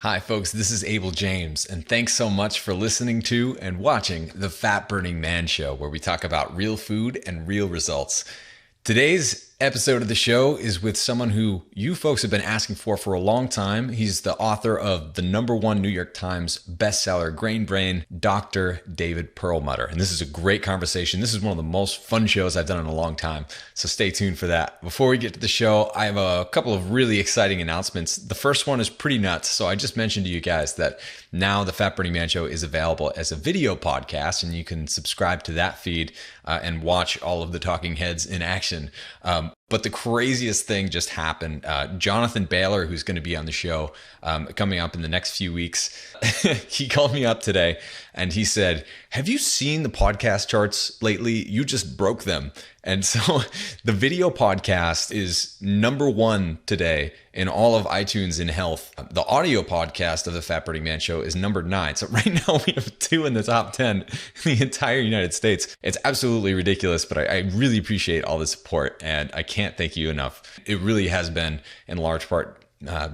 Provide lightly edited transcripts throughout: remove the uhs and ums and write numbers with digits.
Hi, folks, this is Abel James, and thanks so much for listening to and watching the Fat Burning Man Show, where we talk about real food and real results. Today's episode of the show is with someone who you folks have been asking for a long time. He's the author of the #1 New York Times bestseller, Grain Brain, Dr. David Perlmutter. And this is a great conversation. This is one of the most fun shows I've done in a long time, so stay tuned for that. Before we get to the show, I have a couple of really exciting announcements. The first one is pretty nuts. So I just mentioned to you guys that now the Fat Burning Man Show is available as a video podcast, and you can subscribe to that feed and watch all of the talking heads in action. But the craziest thing just happened. Jonathan Baylor, who's going to be on the show coming up in the next few weeks, he called me up today and he said, "Have you seen the podcast charts lately? You just broke them." And so the video podcast is #1 today in all of iTunes in health. The audio podcast of the Fat Burning Man Show is #9. So right now we have 2 in the top 10 in the entire United States. It's absolutely ridiculous, but I really appreciate all the support, and I can't thank you enough. It really has been, in large part,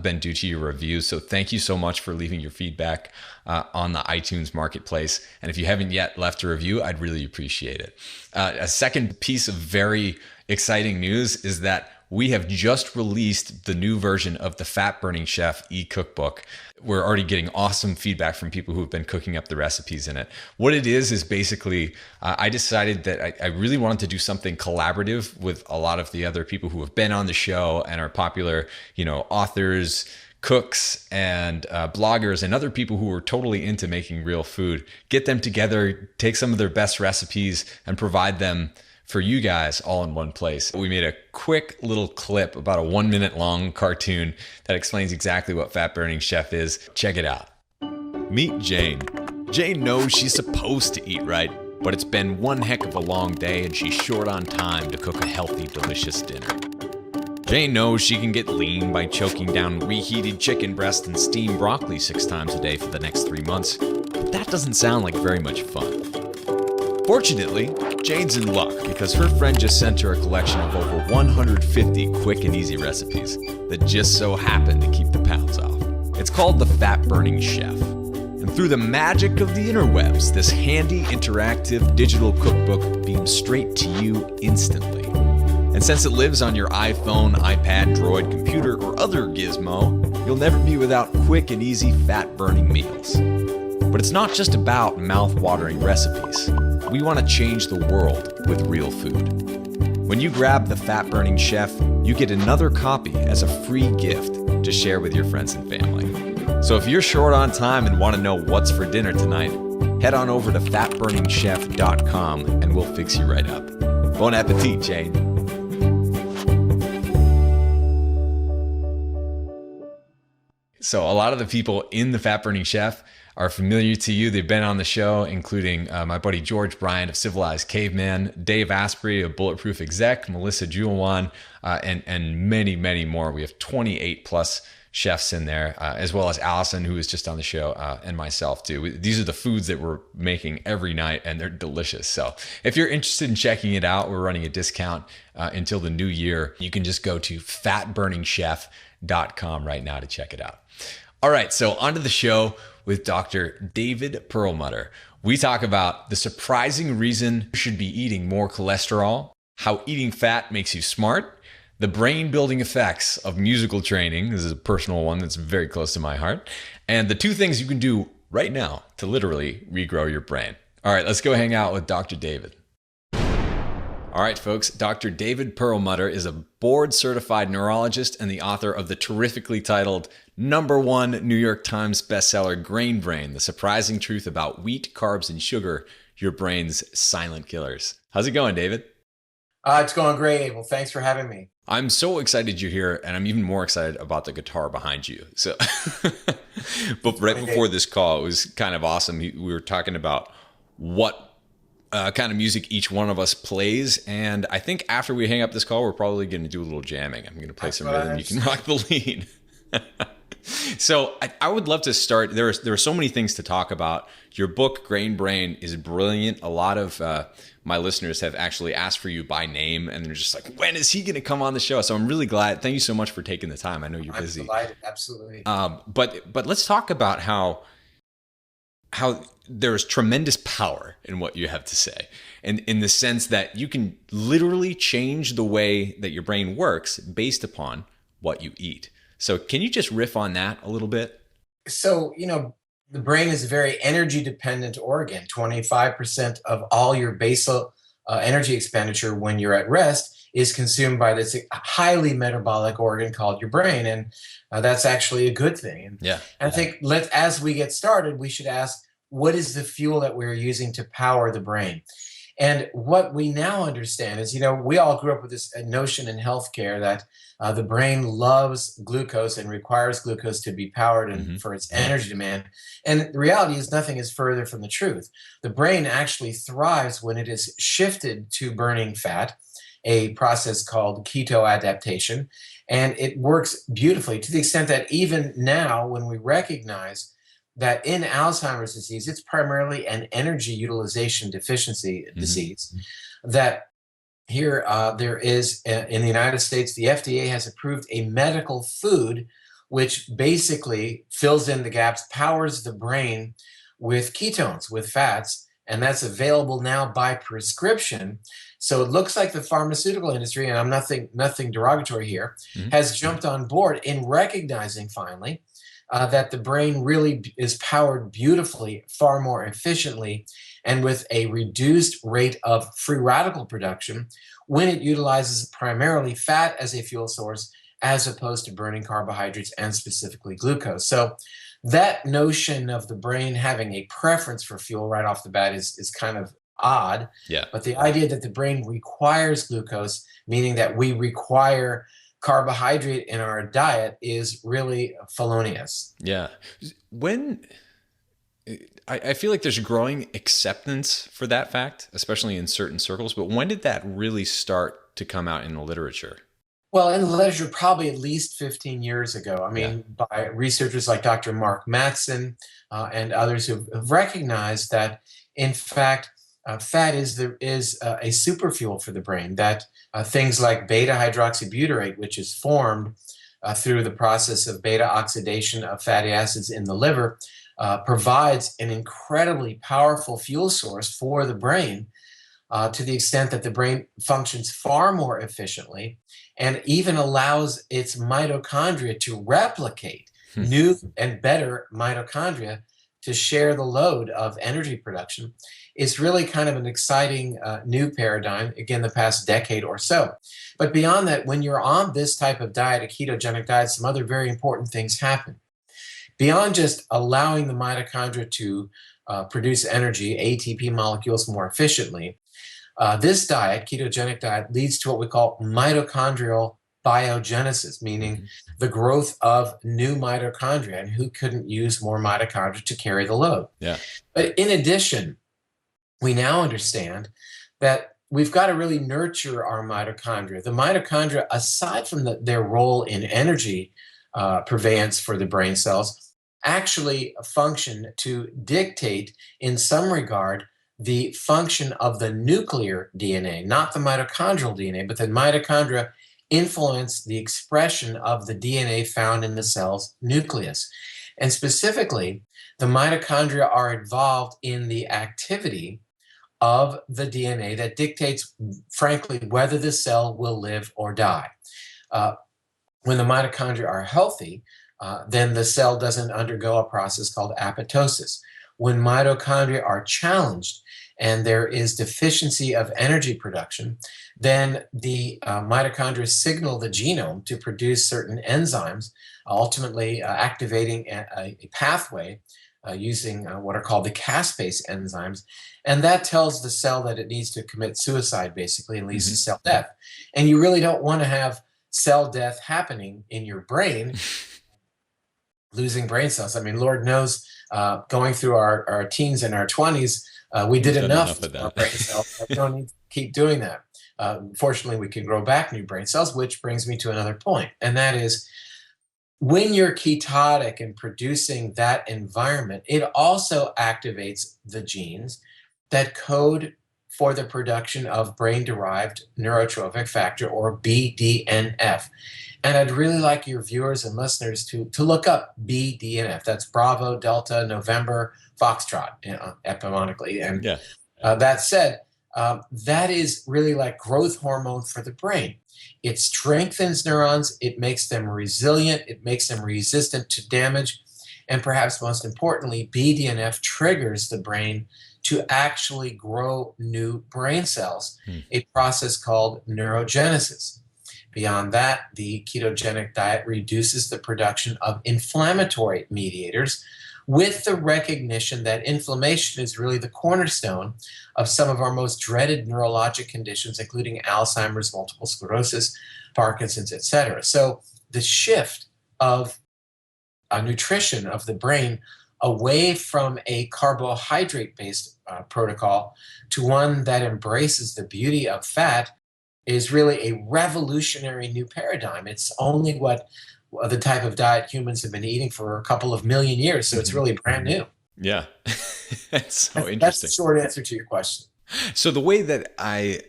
been due to your reviews. So thank you so much for leaving your feedback on the iTunes marketplace. And if you haven't yet left a review, I'd really appreciate it. A second piece of very exciting news is that we have just released the new version of the Fat Burning Chef e-cookbook. We're already getting awesome feedback from people who have been cooking up the recipes in it. What it is basically, I decided that I really wanted to do something collaborative with a lot of the other people who have been on the show and are popular, authors, cooks, and bloggers, and other people who are totally into making real food. Get them together, take some of their best recipes, and provide them for you guys all in one place. We made a quick little clip, about a 1-minute long cartoon that explains exactly what Fat Burning Chef is. Check it out. Meet Jane. Jane knows she's supposed to eat right, but it's been one heck of a long day and she's short on time to cook a healthy, delicious dinner. Jane knows she can get lean by choking down reheated chicken breast and steamed broccoli 6 times a day for the next 3 months, but that doesn't sound like very much fun. Fortunately, Jane's in luck because her friend just sent her a collection of over 150 quick and easy recipes that just so happen to keep the pounds off. It's called the Fat Burning Chef. And through the magic of the interwebs, this handy, interactive digital cookbook beams straight to you instantly. And since it lives on your iPhone, iPad, Droid, computer, or other gizmo, you'll never be without quick and easy fat-burning meals. But it's not just about mouth-watering recipes. We want to change the world with real food. When you grab the Fat Burning Chef, you get another copy as a free gift to share with your friends and family. So if you're short on time and want to know what's for dinner tonight, head on over to fatburningchef.com and we'll fix you right up. Bon appetit, Jane. So a lot of the people in the Fat Burning Chef are familiar to you. They've been on the show, including my buddy George Bryant of Civilized Caveman, Dave Asprey of Bulletproof Exec, Melissa Juwan, and many, many more. We have 28 plus chefs in there, as well as Allison, who was just on the show, and myself too. These are the foods that we're making every night, and they're delicious. So if you're interested in checking it out, we're running a discount until the new year. You can just go to fatburningchef.com right now to check it out. All right, so onto the show with Dr. David Perlmutter. We talk about the surprising reason you should be eating more cholesterol, how eating fat makes you smart, the brain-building effects of musical training. This is a personal one that's very close to my heart. And the 2 things you can do right now to literally regrow your brain. All right, let's go hang out with Dr. David. All right, folks, Dr. David Perlmutter is a board-certified neurologist and the author of the terrifically titled #1 New York Times bestseller, Grain Brain, The Surprising Truth About Wheat, Carbs, and Sugar, Your Brain's Silent Killers. How's it going, David? It's going great, Abel. Thanks for having me. I'm so excited you're here, and I'm even more excited about the guitar behind you. So, but right before this call, it was kind of awesome. We were talking about what kind of music each one of us plays, and I think after we hang up this call, we're probably going to do a little jamming. I'm going to play some rhythm. You can rock the lead. So I would love to start. There are so many things to talk about. Your book, Grain Brain, is brilliant. A lot of my listeners have actually asked for you by name, and they're just like, when is he going to come on the show? So I'm really glad. Thank you so much for taking the time. I know you're busy. I'm delighted. Absolutely. But let's talk about how there's tremendous power in what you have to say, and in the sense that you can literally change the way that your brain works based upon what you eat. So can you just riff on that a little bit? So, the brain is a very energy dependent organ. 25% of all your basal energy expenditure when you're at rest is consumed by this highly metabolic organ called your brain. And that's actually a good thing. And I think as we get started, we should ask, what is the fuel that we're using to power the brain? And what we now understand is, we all grew up with this notion in healthcare that the brain loves glucose and requires glucose to be powered and for its energy demand. And the reality is nothing is further from the truth. The brain actually thrives when it is shifted to burning fat, a process called keto adaptation. And it works beautifully to the extent that even now, when we recognize that in Alzheimer's disease, it's primarily an energy utilization deficiency disease, that here there is, in the United States, the FDA has approved a medical food which basically fills in the gaps, powers the brain with ketones, with fats, and that's available now by prescription. So it looks like the pharmaceutical industry, and I'm nothing derogatory here, has jumped on board in recognizing finally that the brain really is powered beautifully, far more efficiently, and with a reduced rate of free radical production when it utilizes primarily fat as a fuel source, as opposed to burning carbohydrates and specifically glucose. So that notion of the brain having a preference for fuel right off the bat is kind of odd. But the idea that the brain requires glucose, meaning that we require carbohydrate in our diet, is really felonious. I feel like there's growing acceptance for that fact, especially in certain circles, but when did that really start to come out in the literature? Well, in the literature, probably at least 15 years ago. I mean, by researchers like Dr. Mark Mattson and others who've recognized that, in fact, fat is a superfuel for the brain, that things like beta hydroxybutyrate, which is formed through the process of beta oxidation of fatty acids in the liver, provides an incredibly powerful fuel source for the brain, to the extent that the brain functions far more efficiently and even allows its mitochondria to replicate new and better mitochondria to share the load of energy production. It's really kind of an exciting new paradigm, again, the past decade or so. But beyond that, when you're on this type of diet, a ketogenic diet, some other very important things happen. Beyond just allowing the mitochondria to produce energy, ATP molecules, more efficiently, this diet, ketogenic diet, leads to what we call mitochondrial biogenesis, meaning the growth of new mitochondria. And who couldn't use more mitochondria to carry the load? But in addition, we now understand that we've got to really nurture our mitochondria. The mitochondria, aside from their role in energy purveyance for the brain cells, actually function to dictate, in some regard, the function of the nuclear DNA, not the mitochondrial DNA, but the mitochondria influence the expression of the DNA found in the cell's nucleus. And specifically, the mitochondria are involved in the activity of the DNA that dictates, frankly, whether the cell will live or die. When the mitochondria are healthy, then the cell doesn't undergo a process called apoptosis. When mitochondria are challenged and there is deficiency of energy production, then the mitochondria signal the genome to produce certain enzymes, ultimately activating a pathway using what are called the caspase enzymes. And that tells the cell that it needs to commit suicide, basically, and leads to cell death. And you really don't want to have cell death happening in your brain, losing brain cells. I mean, Lord knows, going through our teens and our 20s, we did enough with our brain cells. We don't need to keep doing that. Fortunately, we can grow back new brain cells, which brings me to another point. And that is, When you're ketotic and producing that environment, it also activates the genes that code for the production of brain-derived neurotrophic factor, or BDNF. And I'd really like your viewers and listeners to look up BDNF. That's Bravo, Delta, November, Foxtrot, epigenetically. And Yeah. that said, that is really like growth hormone for the brain. It strengthens neurons, it makes them resilient, it makes them resistant to damage, and perhaps most importantly, BDNF triggers the brain to actually grow new brain cells, a process called neurogenesis. Beyond that, the ketogenic diet reduces the production of inflammatory mediators, with the recognition that inflammation is really the cornerstone of some of our most dreaded neurologic conditions, including Alzheimer's, multiple sclerosis, Parkinson's, etc. So the shift of nutrition of the brain away from a carbohydrate-based protocol to one that embraces the beauty of fat is really a revolutionary new paradigm. It's only what the type of diet humans have been eating for a couple of million years, so it's really brand new. Yeah. That's so interesting. That's the short answer to your question. So the way that I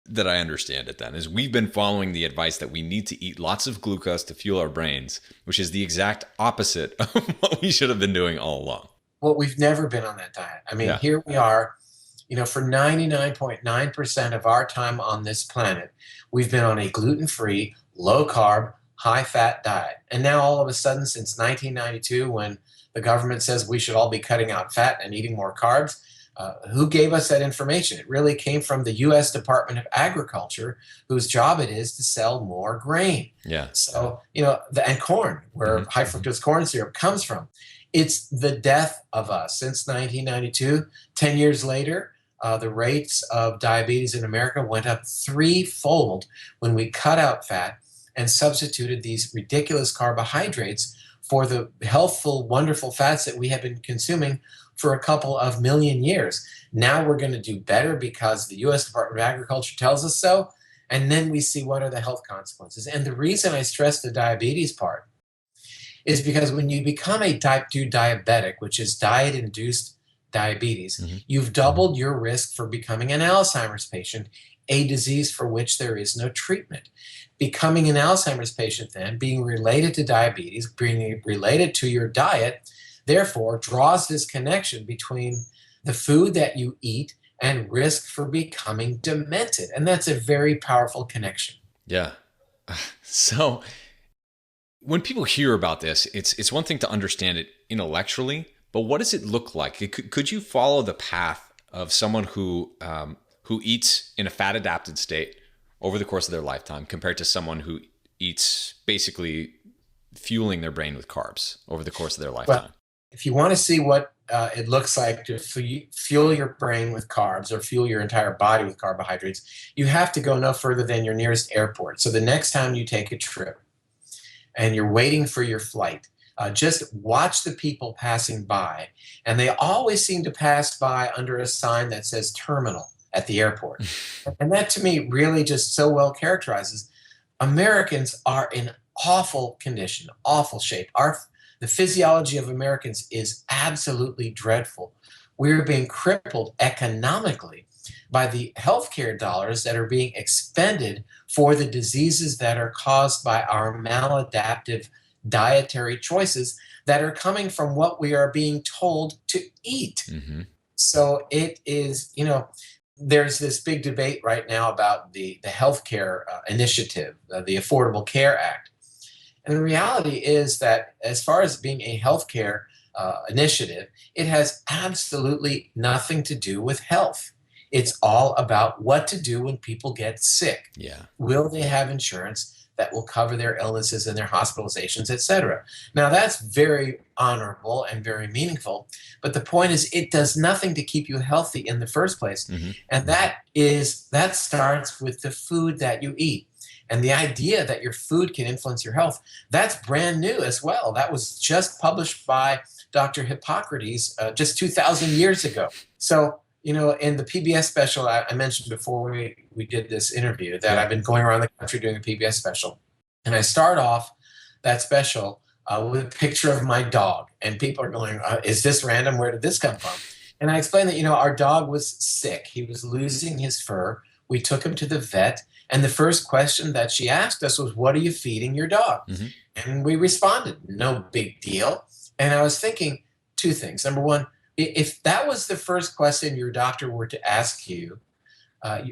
understand it then is we've been following the advice that we need to eat lots of glucose to fuel our brains, which is the exact opposite of what we should have been doing all along. Well, we've never been on that diet. I mean, Here we are, for 99.9% of our time on this planet, we've been on a gluten-free, low-carb, high-fat diet. And now all of a sudden, since 1992, when the government says we should all be cutting out fat and eating more carbs, who gave us that information? It really came from the U.S. Department of Agriculture, whose job it is to sell more grain. Yeah. So, and corn, where high fructose corn syrup comes from. It's the death of us. Since 1992, 10 years later, the rates of diabetes in America went up threefold when we cut out fat and substituted these ridiculous carbohydrates for the healthful, wonderful fats that we have been consuming for a couple of million years. Now we're going to do better because the U.S. Department of Agriculture tells us so. And then we see what are the health consequences. And the reason I stress the diabetes part is because when you become a type 2 diabetic, which is diet-induced diabetes, you've doubled your risk for becoming an Alzheimer's patient, a disease for which there is no treatment. Becoming an Alzheimer's patient then, being related to diabetes, being related to your diet, therefore draws this connection between the food that you eat and risk for becoming demented. And that's a very powerful connection. Yeah. So when people hear about this, it's one thing to understand it intellectually, but what does it look like? Could you follow the path of someone who eats in a fat adapted state over the course of their lifetime compared to someone who eats basically fueling their brain with carbs over the course of their lifetime? Well, if you want to see what it looks like to fuel your brain with carbs or fuel your entire body with carbohydrates, you have to go no further than your nearest airport. So the next time you take a trip and you're waiting for your flight, just watch the people passing by. And they always seem to pass by under a sign that says terminal at the airport. And that to me really just so well characterizes Americans are in awful condition, awful shape. The physiology of Americans is absolutely dreadful. We're being crippled economically by the healthcare dollars that are being expended for the diseases that are caused by our maladaptive dietary choices that are coming from what we are being told to eat. So it is, there's this big debate right now about the healthcare initiative, the Affordable Care Act. And the reality is that as far as being a healthcare initiative, it has absolutely nothing to do with health. It's all about what to do when people get sick. Yeah. Will they have insurance that will cover their illnesses and their hospitalizations, et cetera? Now, that's very honorable and very meaningful. But the point is, it does nothing to keep you healthy in the first place. And that starts with the food that you eat. And the idea that your food can influence your health, that's brand new as well. That was just published by Dr. Hippocrates just 2,000 years ago. So, in the PBS special I mentioned before we did this interview that I've been going around the country doing a PBS special. And I start off that special with a picture of my dog. And people are going, is this random? Where did this come from? And I explained that, our dog was sick. He was losing his fur. We took him to the vet. And the first question that she asked us was, what are you feeding your dog? Mm-hmm. And we responded, no big deal. And I was thinking two things. Number one, if that was the first question your doctor were to ask you,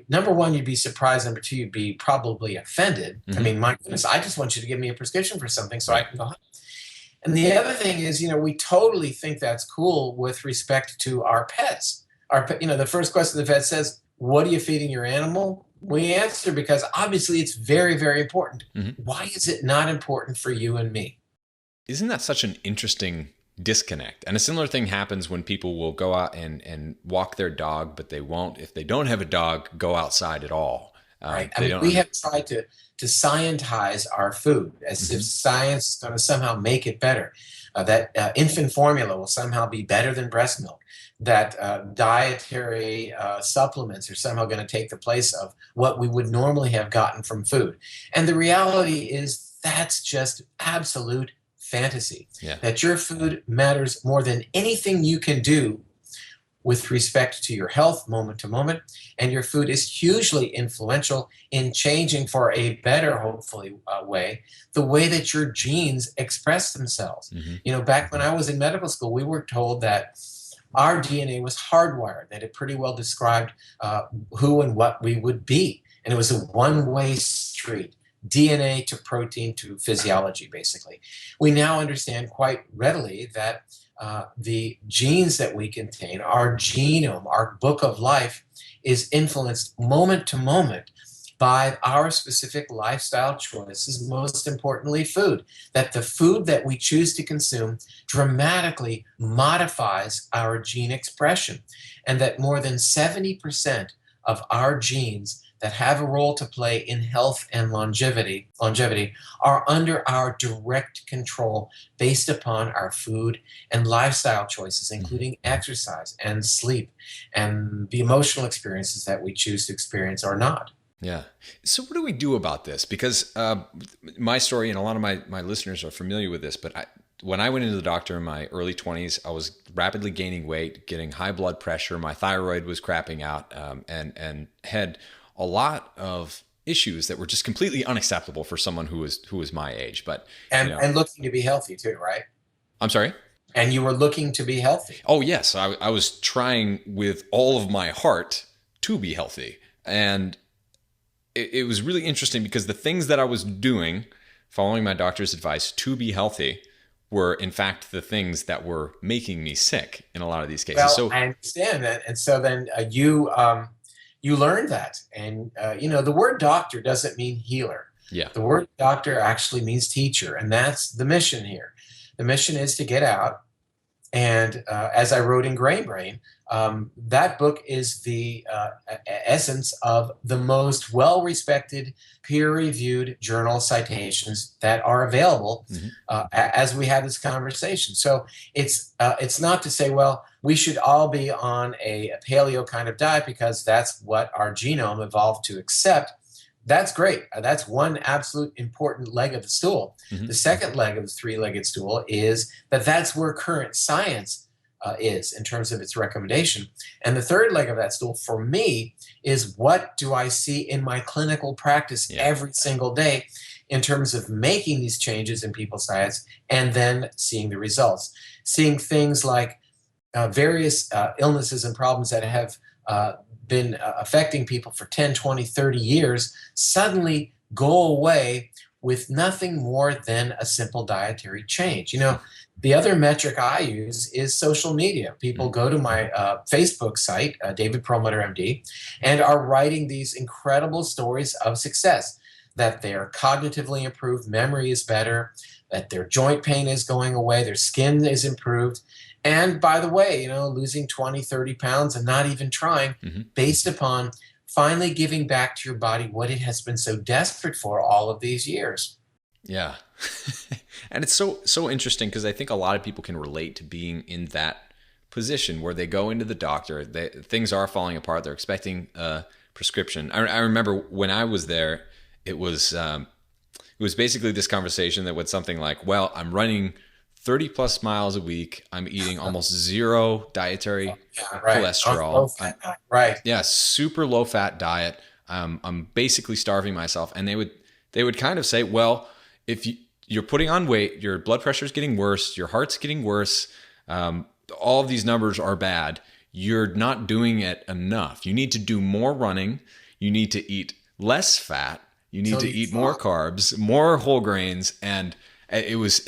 number one, you'd be surprised. Number two, you'd be probably offended. Mm-hmm. I mean, my goodness, I just want you to give me a prescription for something so I can go home. And the other thing is, we totally think that's cool with respect to our pets. The first question the vet says, what are you feeding your animal? We answer because obviously it's very, very important. Mm-hmm. Why is it not important for you and me? Isn't that such an interesting disconnect? And a similar thing happens when people will go out and walk their dog, but they won't, if they don't have a dog, go outside at all. Right. We have tried to scientize our food as if science is going to somehow make it better. That infant formula will somehow be better than breast milk. That dietary supplements are somehow going to take the place of what we would normally have gotten from food. And the reality is that's just absolute fantasy. Yeah. That your food matters more than anything you can do with respect to your health moment to moment, and your food is hugely influential in changing for a better, hopefully, way, the way that your genes express themselves. Mm-hmm. Back when I was in medical school, we were told that our DNA was hardwired, that it pretty well described who and what we would be, and it was a one-way street. DNA to protein to physiology, basically. We now understand quite readily that the genes that we contain, our genome, our book of life, is influenced moment to moment by our specific lifestyle choices, most importantly food. That the food that we choose to consume dramatically modifies our gene expression, and that more than 70% of our genes that have a role to play in health and longevity are under our direct control based upon our food and lifestyle choices, including exercise and sleep and the emotional experiences that we choose to experience or not. Yeah. So what do we do about this? Because my story, and a lot of my listeners are familiar with this, but when I went into the doctor in my early 20s, I was rapidly gaining weight, getting high blood pressure. My thyroid was crapping out, and had a lot of issues that were just completely unacceptable for someone who was my age. But and looking to be healthy too, right? I'm sorry? And you were looking to be healthy. Oh yes, I was trying with all of my heart to be healthy, and it was really interesting because the things that I was doing, following my doctor's advice to be healthy, were in fact the things that were making me sick in a lot of these cases. Well, So I understand that, and so then you learned that, and the word doctor doesn't mean healer. yeah, The word doctor actually means teacher, and that's the mission here. The mission is to get out, and as I wrote in Grain Brain, that book is the essence of the most well-respected, peer-reviewed journal citations that are available as we have this conversation. So it's not to say, well, we should all be on a paleo kind of diet because that's what our genome evolved to accept. That's great. That's one absolute important leg of the stool. Mm-hmm. The second leg of the three-legged stool is that's where current science is in terms of its recommendation. And the third leg of that stool for me is, what do I see in my clinical practice every single day in terms of making these changes in people's diets and then seeing the results. Seeing things like various illnesses and problems that have been affecting people for 10, 20, 30 years suddenly go away with nothing more than a simple dietary change. The other metric I use is social media. People go to my Facebook site, David Perlmutter, MD, and are writing these incredible stories of success, that they're cognitively improved, memory is better, that their joint pain is going away, their skin is improved. And by the way, losing 20, 30 pounds and not even trying, based upon finally giving back to your body what it has been so desperate for all of these years. Yeah. And it's so interesting because I think a lot of people can relate to being in that position where they go into the doctor, things are falling apart, they're expecting a prescription. I remember when I was there, it was it was basically this conversation that was something like, well, I'm running 30 plus miles a week. I'm eating almost zero dietary cholesterol. Right. Yeah, super low fat diet. I'm basically starving myself. And they would kind of say, well, if you're putting on weight, your blood pressure is getting worse, your heart's getting worse, all of these numbers are bad. You're not doing it enough. You need to do more running. You need to eat less fat. You need to eat more carbs, more whole grains. And it was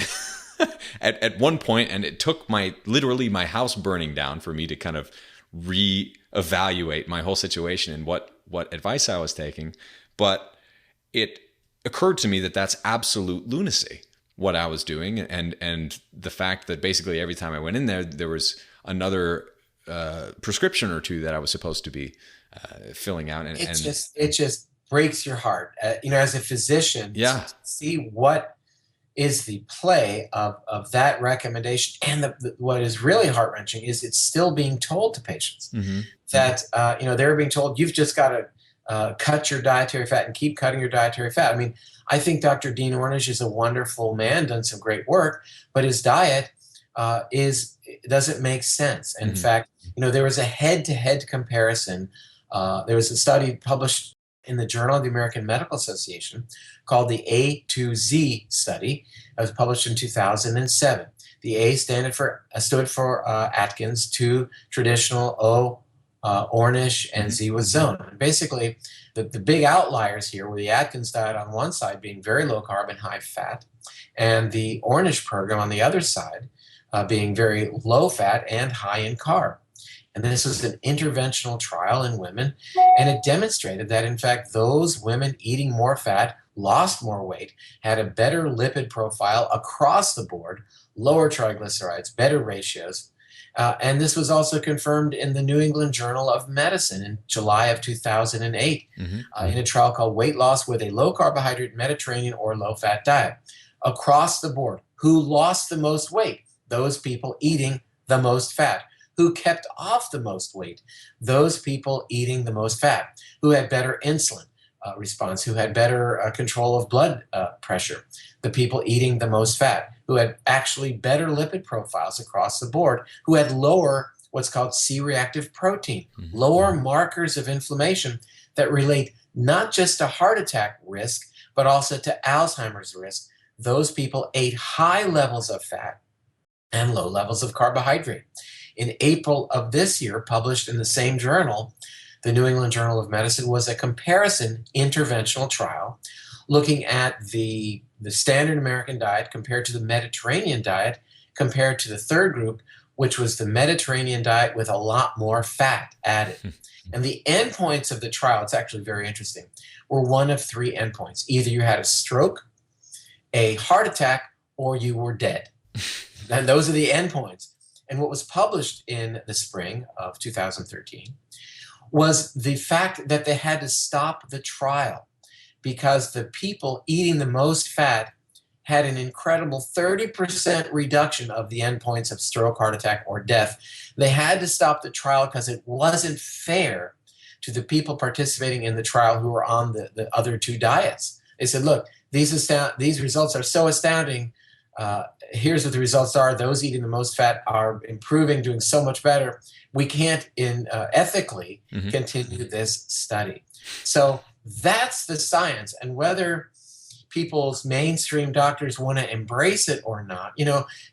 at one point, and it took literally my house burning down for me to kind of reevaluate my whole situation and what advice I was taking. But it occurred to me that that's absolute lunacy, what I was doing. And the fact that basically every time I went in there was another prescription or two that I was supposed to be filling out. And it just breaks your heart, as a physician, to see what is the play of that recommendation. And what is really heart-wrenching is it's still being told to patients that, they're being told, you've just got to cut your dietary fat and keep cutting your dietary fat. I mean, I think Dr. Dean Ornish is a wonderful man, done some great work, but his diet doesn't make sense. And in fact, there was a head-to-head comparison. There was a study published in the Journal of the American Medical Association called the A to Z study. It was published in 2007. The A stood for Atkins, 2 traditional, O Ornish, and Z was Zone. And basically, the big outliers here were the Atkins diet on one side being very low carb and high fat, and the Ornish program on the other side being very low fat and high in carb. And this was an interventional trial in women, and it demonstrated that, in fact, those women eating more fat lost more weight, had a better lipid profile across the board, lower triglycerides, better ratios. And this was also confirmed in the New England Journal of Medicine in July of 2008 in a trial called Weight Loss with a Low Carbohydrate Mediterranean or Low Fat Diet. Across the board, who lost the most weight? Those people eating the most fat. Who kept off the most weight? Those people eating the most fat. Who had better insulin response? Who had better control of blood pressure? The people eating the most fat. Who had actually better lipid profiles across the board. Who had lower what's called C-reactive protein, lower markers of inflammation that relate not just to heart attack risk, but also to Alzheimer's risk. Those people ate high levels of fat and low levels of carbohydrate. In April of this year, published in the same journal, the New England Journal of Medicine, was a comparison interventional trial looking at the standard American diet compared to the Mediterranean diet, compared to the third group, which was the Mediterranean diet with a lot more fat added. And the endpoints of the trial, it's actually very interesting, were one of 3 endpoints. Either you had a stroke, a heart attack, or you were dead. And those are the endpoints. And what was published in the spring of 2013 was the fact that they had to stop the trial because the people eating the most fat had an incredible 30% reduction of the endpoints of stroke, heart attack, or death. They had to stop the trial because it wasn't fair to the people participating in the trial who were on the other 2 diets. They said, look, these results are so astounding. Here's what the results are. Those eating the most fat are improving, doing so much better. We can't ethically continue this study. So that's the science. And whether people's mainstream doctors want to embrace it or not,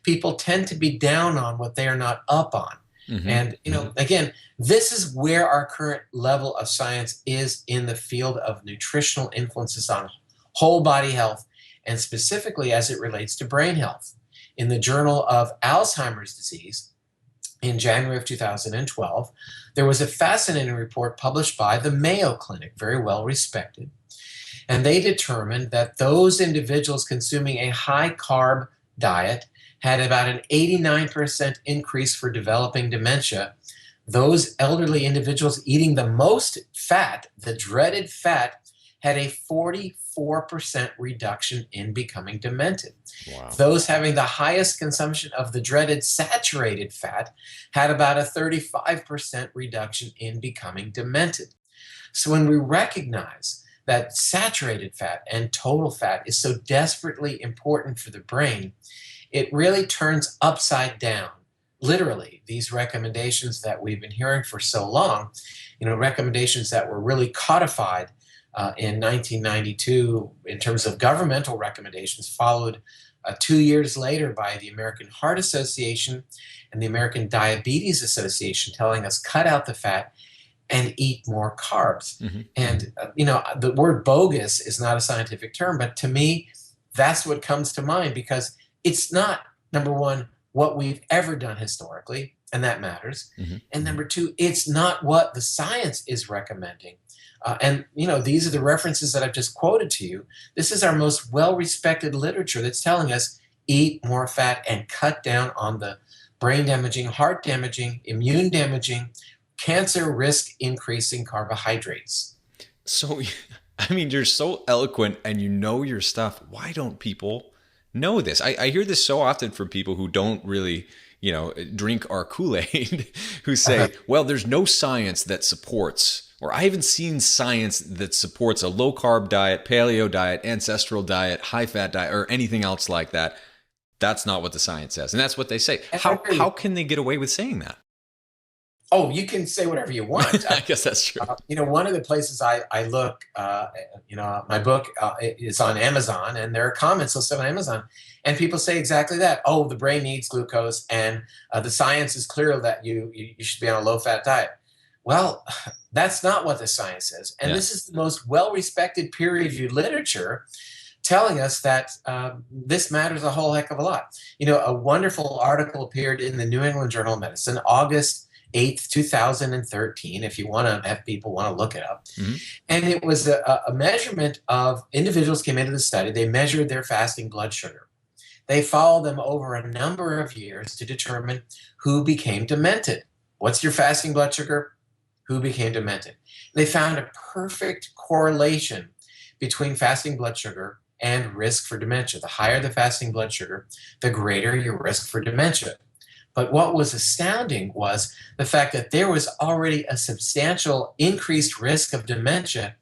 people tend to be down on what they are not up on. And, again, this is where our current level of science is in the field of nutritional influences on whole body health, and specifically as it relates to brain health. In the Journal of Alzheimer's Disease, in January of 2012, there was a fascinating report published by the Mayo Clinic, very well respected. And they determined that those individuals consuming a high-carb diet had about an 89% increase for developing dementia. Those elderly individuals eating the most fat, the dreaded fat, had a 44% reduction in becoming demented. Wow. Those having the highest consumption of the dreaded saturated fat had about a 35% reduction in becoming demented. So when we recognize that saturated fat and total fat is so desperately important for the brain, it really turns upside down, literally, these recommendations that we've been hearing for so long, recommendations that were really codified in 1992 in terms of governmental recommendations, followed 2 years later by the American Heart Association and the American Diabetes Association, telling us cut out the fat and eat more carbs. And, the word bogus is not a scientific term, but to me, that's what comes to mind, because it's not, number one, what we've ever done historically, and that matters. And number two, it's not what the science is recommending. And these are the references that I've just quoted to you. This is our most well-respected literature that's telling us eat more fat and cut down on the brain damaging, heart damaging, immune damaging, cancer risk increasing carbohydrates. So, I mean, you're so eloquent and you know your stuff. Why don't people know this? I hear this so often from people who don't really, drink our Kool-Aid, who say, well, there's no science that supports, or I haven't seen science that supports a low carb diet, paleo diet, ancestral diet, high fat diet, or anything else like that. That's not what the science says. And that's what they say. How can they get away with saying that? Oh, you can say whatever you want. I guess that's true. One of the places I look, my book is on Amazon, and there are comments listed on Amazon, and people say exactly that. Oh, the brain needs glucose, and the science is clear that you should be on a low-fat diet. Well, that's not what the science says. And this is the most well-respected peer-reviewed literature telling us that this matters a whole heck of a lot. A wonderful article appeared in the New England Journal of Medicine, August 8th, 2013, if you want to have people want to look it up. And it was a measurement of individuals came into the study. They measured their fasting blood sugar. They followed them over a number of years to determine who became demented. What's your fasting blood sugar? Who became demented? They found a perfect correlation between fasting blood sugar and risk for dementia. The higher the fasting blood sugar, the greater your risk for dementia. But what was astounding was the fact that there was already a substantial increased risk of dementia,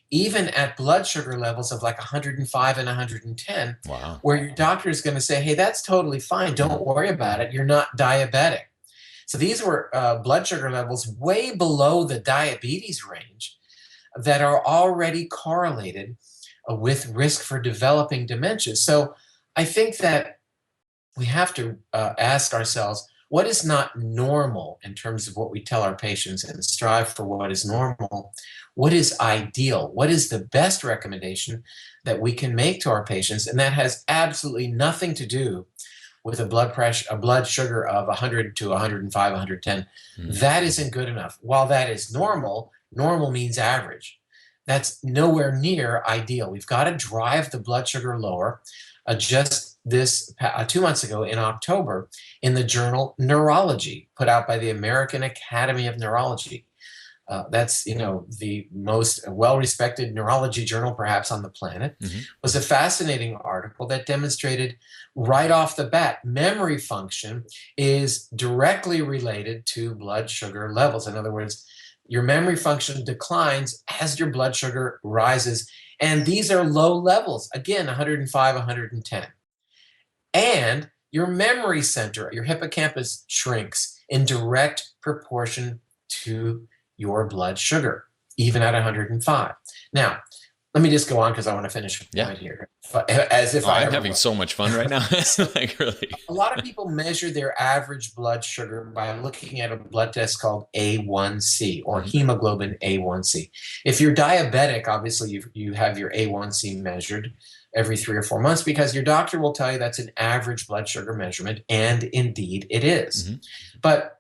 even at blood sugar levels of like 105 and 110, wow, where your doctor is going to say, hey, that's totally fine. Don't worry about it. You're not diabetic. So these were blood sugar levels way below the diabetes range that are already correlated with risk for developing dementia. So I think that we have to ask ourselves, what is not normal in terms of what we tell our patients, and strive for what is normal? What is ideal? What is the best recommendation that we can make to our patients? And that has absolutely nothing to do with a blood sugar of 100 to 105, 110. That isn't good enough. While that is normal means average. That's nowhere near ideal. We've got to drive the blood sugar lower. Just this 2 months ago in October, in the journal Neurology, put out by the American Academy of Neurology. That's the most well-respected neurology journal perhaps on the planet, was a fascinating article that demonstrated right off the bat memory function is directly related to blood sugar levels. In other words, your memory function declines as your blood sugar rises. And these are low levels, again, 105, 110. And your memory center, your hippocampus, shrinks in direct proportion to your blood sugar, even at 105. Now, let me just go on because I want to finish right here. As if I'm having so much fun right now. Like, really. A lot of people measure their average blood sugar by looking at a blood test called A1C or hemoglobin A1C. If you're diabetic, obviously you have your A1C measured every 3 or 4 months because your doctor will tell you that's an average blood sugar measurement, and indeed it is. But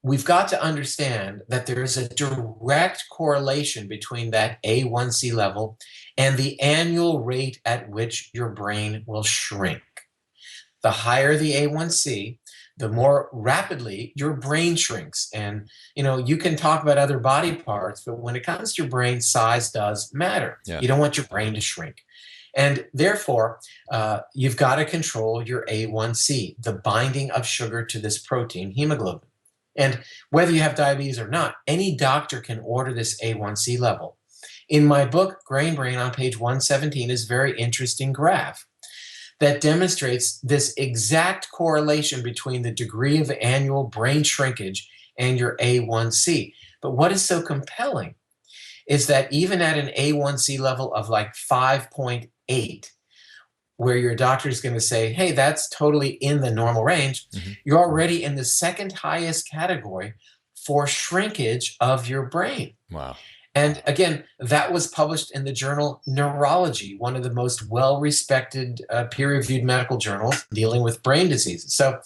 we've got to understand that there is a direct correlation between that A1C level and the annual rate at which your brain will shrink. The higher the A1C, the more rapidly your brain shrinks. And, you can talk about other body parts, but when it comes to your brain, size does matter. Yeah. You don't want your brain to shrink. And therefore, you've got to control your A1C, the binding of sugar to this protein, hemoglobin. And whether you have diabetes or not, any doctor can order this A1C level. In my book, Grain Brain, on page 117 is a very interesting graph that demonstrates this exact correlation between the degree of annual brain shrinkage and your A1C. But what is so compelling is that even at an A1C level of like 5.8, where your doctor is going to say, hey, that's totally in the normal range, you're already in the second highest category for shrinkage of your brain. Wow. And again, that was published in the journal Neurology, one of the most well-respected peer-reviewed medical journals dealing with brain diseases. So,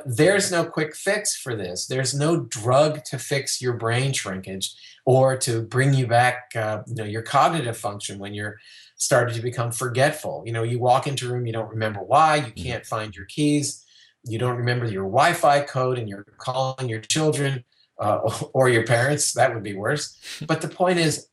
there's no quick fix for this. There's no drug to fix your brain shrinkage or to bring you back, your cognitive function when you're starting to become forgetful. You walk into a room, you don't remember why, you can't find your keys, you don't remember your Wi-Fi code, and you're calling your children or your parents. That would be worse. But the point is,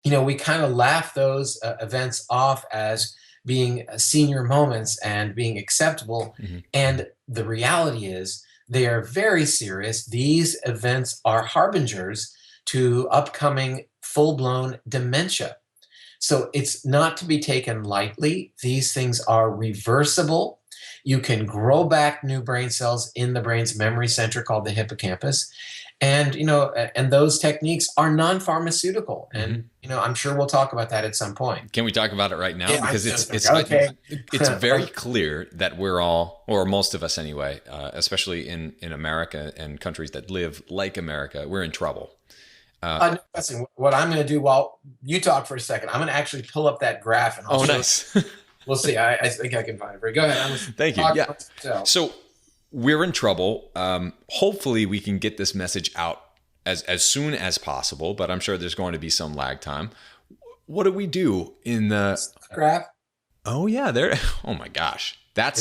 we kind of laugh those events off as being senior moments and being acceptable. And the reality is they are very serious. These events are harbingers to upcoming full-blown dementia. So it's not to be taken lightly. These things are reversible. You can grow back new brain cells in the brain's memory center called the hippocampus. And, and those techniques are non-pharmaceutical. And, I'm sure we'll talk about that at some point. Can we talk about it right now? Yeah, because it's very clear that we're all, or most of us anyway, especially in America and countries that live like America, we're in trouble. What I'm going to do while you talk for a second, I'm going to actually pull up that graph. And nice. We'll see. I think I can find it. Go ahead. Thank you. Yeah. So we're in trouble. Hopefully we can get this message out as soon as possible, but I'm sure there's going to be some lag time. What do we do in the graph? Oh yeah, there. Oh my gosh. That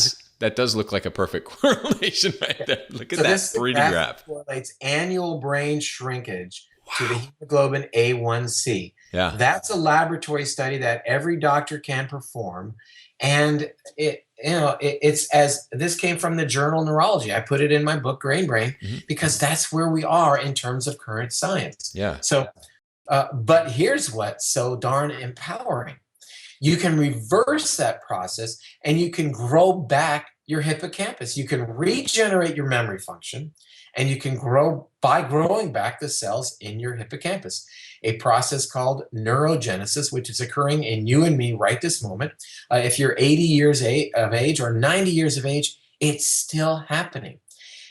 does look like a perfect correlation right there. Look at that 3D graph. Correlates annual brain shrinkage to the hemoglobin A1C. Yeah. That's a laboratory study that every doctor can perform. And it's as this came from the journal Neurology. I put it in my book, Grain Brain, because that's where we are in terms of current science. Yeah. So, but here's what's so darn empowering. You can reverse that process and you can grow back your hippocampus. You can regenerate your memory function, and you can grow by growing back the cells in your hippocampus, a process called neurogenesis, which is occurring in you and me right this moment. If you're 80 years of age or 90 years of age, it's still happening.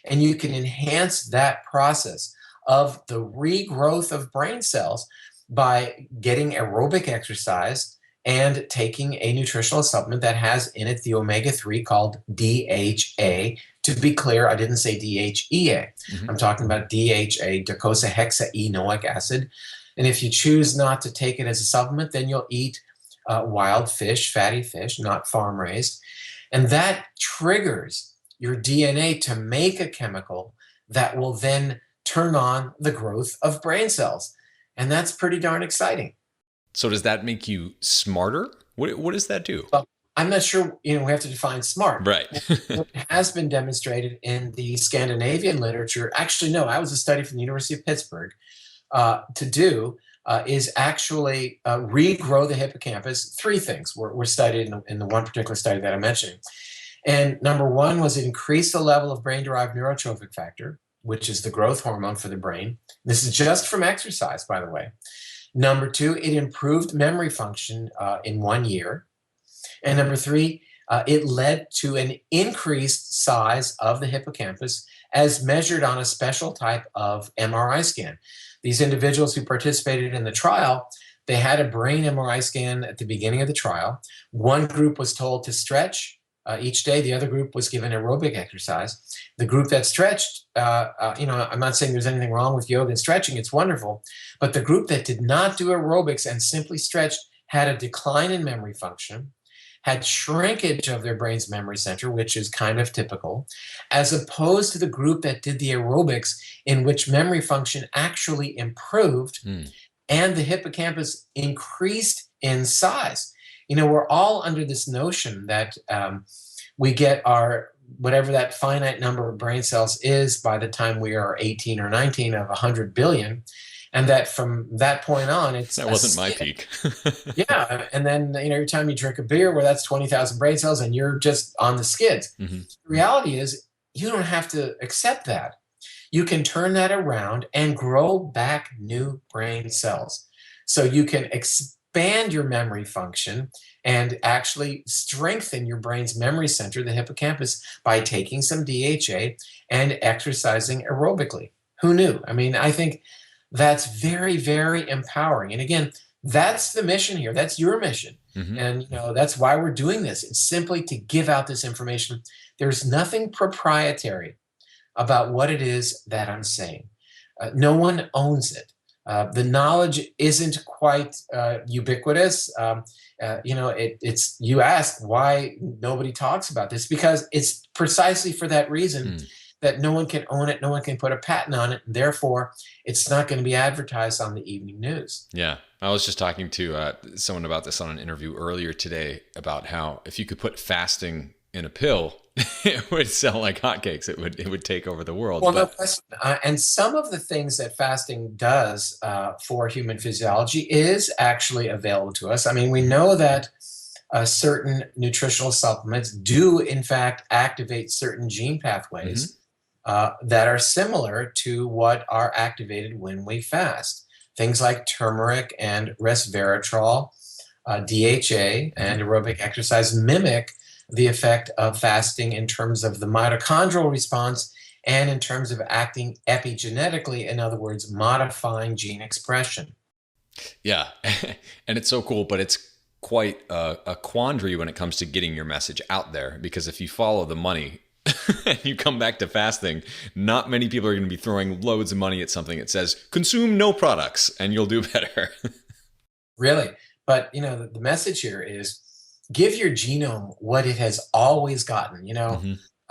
And you can enhance that process of the regrowth of brain cells by getting aerobic exercise and taking a nutritional supplement that has in it the omega-3 called DHA. To be clear, I didn't say DHEA. I'm talking about DHA, docosahexaenoic acid. And if you choose not to take it as a supplement, then you'll eat wild fish, fatty fish, not farm-raised. And that triggers your DNA to make a chemical that will then turn on the growth of brain cells. And that's pretty darn exciting. So does that make you smarter? What does that do? Well, I'm not sure, we have to define smart. Right. What has been demonstrated in the Scandinavian literature, actually, no, I was a study from the University of Pittsburgh, is actually regrow the hippocampus. Three things were studied in the one particular study that I'm mentioning. And number one was it increased the level of brain-derived neurotrophic factor, which is the growth hormone for the brain. This is just from exercise, by the way. Number two, it improved memory function in 1 year. And number three, it led to an increased size of the hippocampus as measured on a special type of MRI scan. These individuals who participated in the trial, they had a brain MRI scan at the beginning of the trial. One group was told to stretch each day. The other group was given aerobic exercise. The group that stretched, I'm not saying there's anything wrong with yoga and stretching. It's wonderful. But the group that did not do aerobics and simply stretched had a decline in memory function, had shrinkage of their brain's memory center, which is kind of typical, as opposed to the group that did the aerobics, in which memory function actually improved and the hippocampus increased in size. We're all under this notion that we get our, whatever that finite number of brain cells is by the time we are 18 or 19 of 100 billion. And that from that point on, it's That a wasn't my skip. peak. Yeah. And then, every time you drink a beer, well, that's 20,000 brain cells and you're just on the skids. Hmm. The reality is, you don't have to accept that. You can turn that around and grow back new brain cells. So you can expand your memory function and actually strengthen your brain's memory center, the hippocampus, by taking some DHA and exercising aerobically. Who knew? I mean, I think that's very, very empowering. And again, that's the mission here. That's your mission. Hmm. And that's why we're doing this. It's simply to give out this information. There's nothing proprietary about what it is that I'm saying. No one owns it. The knowledge isn't quite ubiquitous. It's you ask why nobody talks about this, because it's precisely for that reason that no one can own it, no one can put a patent on it, and therefore it's not going to be advertised on the evening news. Yeah. I was just talking to someone about this on an interview earlier today about how if you could put fasting in a pill, it would sell like hotcakes. It would take over the world. Well, no question. And some of the things that fasting does for human physiology is actually available to us. I mean, we know that certain nutritional supplements do, in fact, activate certain gene pathways that are similar to what are activated when we fast. Things like turmeric and resveratrol, DHA, and aerobic exercise mimic the effect of fasting in terms of the mitochondrial response and in terms of acting epigenetically, in other words, modifying gene expression. Yeah. And it's so cool, but it's quite a quandary when it comes to getting your message out there, because if you follow the money and you come back to fasting, not many people are going to be throwing loads of money at something that says consume no products and you'll do better. Really. But, the message here is give your genome what it has always gotten.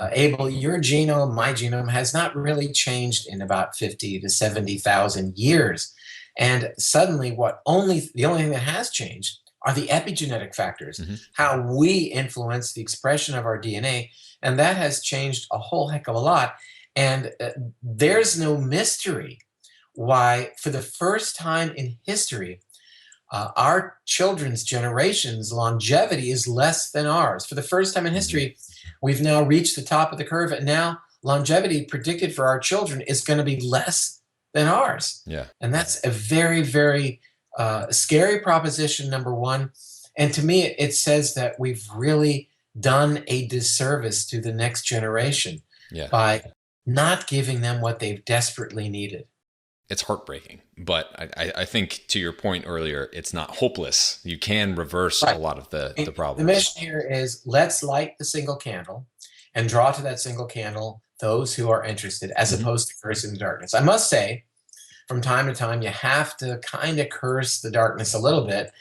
Abel, your genome, my genome has not really changed in about 50 to 70,000 years. And suddenly the only thing that has changed are the epigenetic factors, how we influence the expression of our DNA. And that has changed a whole heck of a lot. And there's no mystery why, for the first time in history, our children's generation's longevity is less than ours. For the first time in history, we've now reached the top of the curve, and now longevity predicted for our children is going to be less than ours. Yeah. And that's a very, very scary proposition, number one. And to me, it says that we've really done a disservice to the next generation by not giving them what they've desperately needed. It's heartbreaking, but I think to your point earlier, it's not hopeless. You can reverse a lot of the problems. The mission here is let's light the single candle and draw to that single candle those who are interested, as opposed to cursing the darkness. I must say, from time to time, you have to kind of curse the darkness a little bit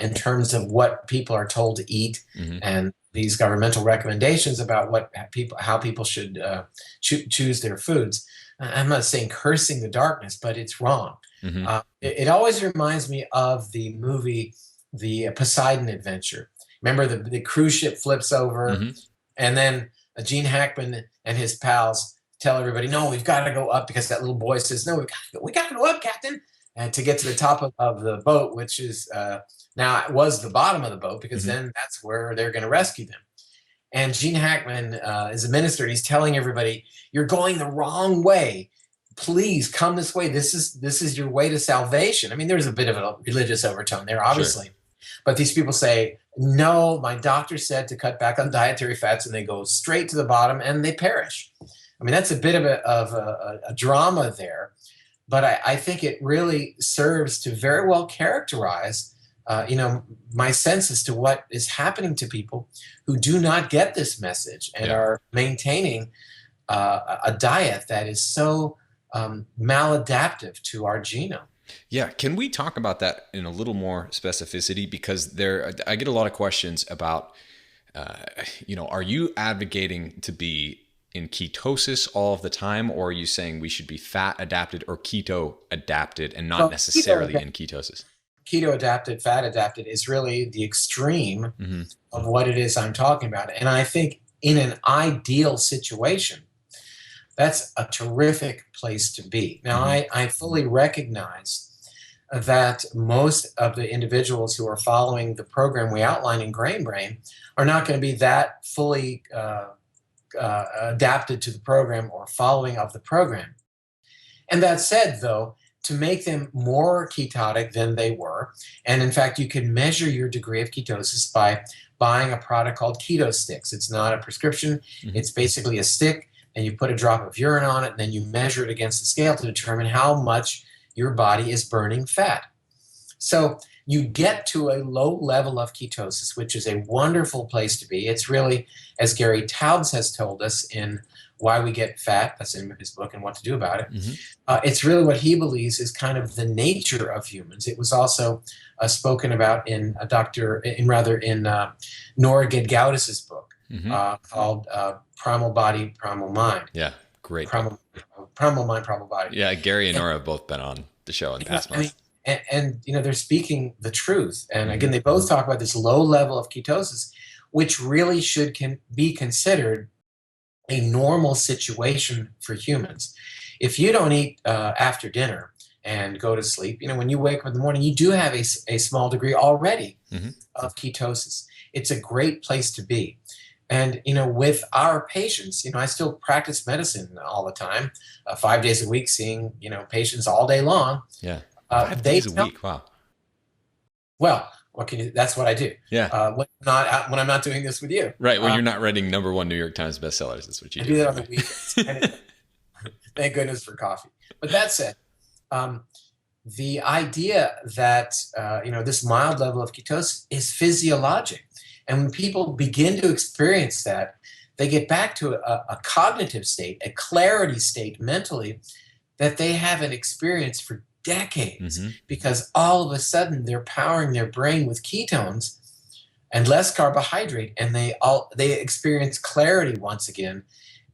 in terms of what people are told to eat and these governmental recommendations about how people should choose their foods. I'm not saying cursing the darkness, but it's wrong. It always reminds me of the movie, The Poseidon Adventure. Remember, the cruise ship flips over, and then Gene Hackman and his pals tell everybody, no, we've got to go up, because that little boy says, no, we got to go up, Captain, and to get to the top of the boat, which is now it was the bottom of the boat, because then that's where they're going to rescue them. And Gene Hackman is a minister. He's telling everybody, you're going the wrong way. Please come this way. This is your way to salvation. I mean, there's a bit of a religious overtone there, obviously. Sure. But these people say, no, my doctor said to cut back on dietary fats, and they go straight to the bottom and they perish. I mean, that's a bit of a drama there. But I think it really serves to very well characterize my sense as to what is happening to people who do not get this message and are maintaining a diet that is so maladaptive to our genome. Yeah. Can we talk about that in a little more specificity? Because I get a lot of questions about, are you advocating to be in ketosis all of the time, or are you saying we should be fat adapted or keto adapted and not necessarily in ketosis? Keto adapted, fat adapted is really the extreme of what it is I'm talking about. And I think in an ideal situation, that's a terrific place to be. Now, I fully recognize that most of the individuals who are following the program we outlined in Grain Brain are not going to be that fully adapted to the program or following of the program. And that said, though, to make them more ketotic than they were, and in fact, you can measure your degree of ketosis by buying a product called Keto Sticks. It's not a prescription. It's basically a stick, and you put a drop of urine on it, and then you measure it against the scale to determine how much your body is burning fat. So you get to a low level of ketosis, which is a wonderful place to be. It's really, as Gary Taubes has told us in Why We Get Fat, that's in his book, and What to Do About It. It's really what he believes is kind of the nature of humans. It was also spoken about in Nora Gedgaudas' book called Primal Body, Primal Mind. Yeah, great. Primal Mind, Primal Body. Yeah, Gary and Nora have both been on the show in the past month. And they're speaking the truth. And again, they both talk about this low level of ketosis, which really should be considered a normal situation for humans. If you don't eat after dinner and go to sleep, when you wake up in the morning, you do have a small degree already of ketosis. It's a great place to be. And, with our patients, I still practice medicine all the time, 5 days a week, seeing, patients all day long. Yeah. 5 days a week. Wow. Well, that's what I do. Yeah. When I'm not doing this with you. Right. When you're not writing #1 New York Times bestsellers, that's what you do. I do that on the weekends. Thank goodness for coffee. But that said, the idea that, this mild level of ketosis is physiologic. And when people begin to experience that, they get back to a cognitive state, a clarity state mentally that they haven't experienced for decades, because all of a sudden they're powering their brain with ketones and less carbohydrate, and they experience clarity once again.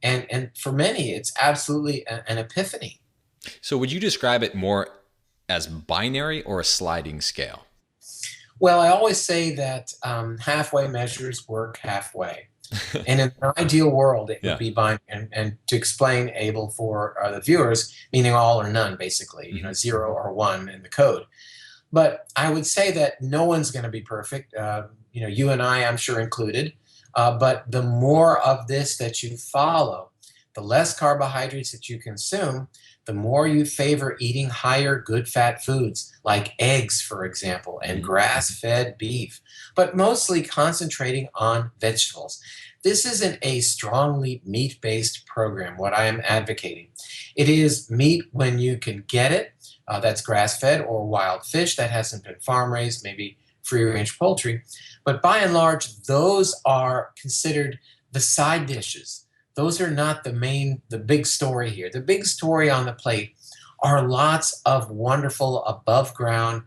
And for many, it's absolutely an epiphany. So would you describe it more as binary or a sliding scale? Well, I always say that halfway measures work halfway. And in an ideal world, it would be binary. And to explain, Abel, for the viewers, meaning all or none, basically, 0 or 1 in the code. But I would say that no one's going to be perfect, you and I'm sure included. But the more of this that you follow, the less carbohydrates that you consume, the more you favor eating higher good fat foods like eggs, for example, and grass-fed beef, but mostly concentrating on vegetables. This isn't a strongly meat-based program, what I am advocating. It is meat when you can get it, that's grass-fed, or wild fish that hasn't been farm-raised, maybe free-range poultry. But by and large, those are considered the side dishes. Those are not the big story here. The big story on the plate are lots of wonderful above ground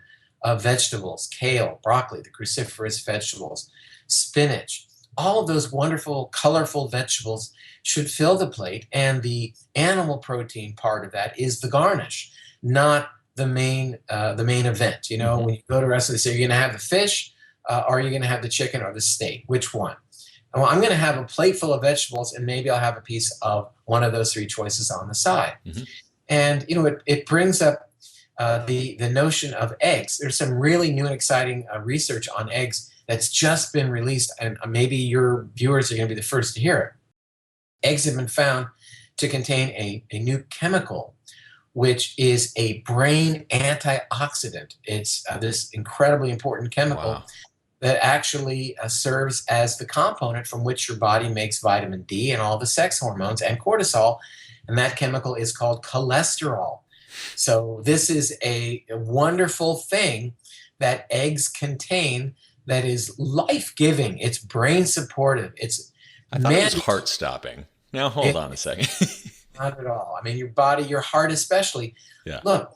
vegetables, kale, broccoli, the cruciferous vegetables, spinach. All of those wonderful, colorful vegetables should fill the plate, and the animal protein part of that is the garnish, not the main event. When you go to a restaurant, they say, you're going to have the fish, or are you going to have the chicken or the steak? Which one? Well, I'm going to have a plate full of vegetables, and maybe I'll have a piece of one of those 3 choices on the side. And, it brings up the notion of eggs. There's some really new and exciting research on eggs that's just been released, and maybe your viewers are going to be the first to hear it. Eggs have been found to contain a new chemical, which is a brain antioxidant. It's this incredibly important chemical that actually serves as the component from which your body makes vitamin D and all the sex hormones and cortisol, and that chemical is called cholesterol. So this is a wonderful thing that eggs contain that is life-giving. It's brain supportive. I thought it was heart-stopping. Now hold on a second. Not at all. I mean, your body, your heart especially. Yeah. Look,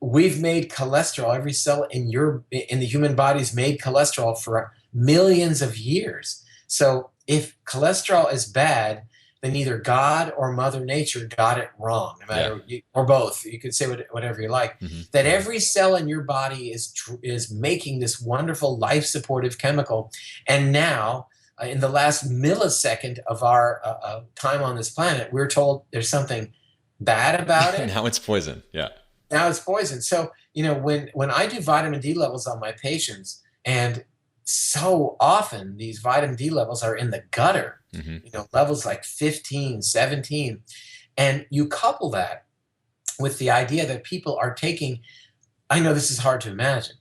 we've made cholesterol. Every cell in the human body's made cholesterol for millions of years. So if cholesterol is bad, then either God or Mother Nature got it wrong, no matter or both. You could say whatever you like. That every cell in your body is making this wonderful life supportive chemical, and now in the last millisecond of our time on this planet, we're told there's something bad about it. Now it's poison. Yeah. Now it's poison. So, when I do vitamin D levels on my patients, and so often these vitamin D levels are in the gutter, levels like 15, 17, and you couple that with the idea that people are taking, I know this is hard to imagine,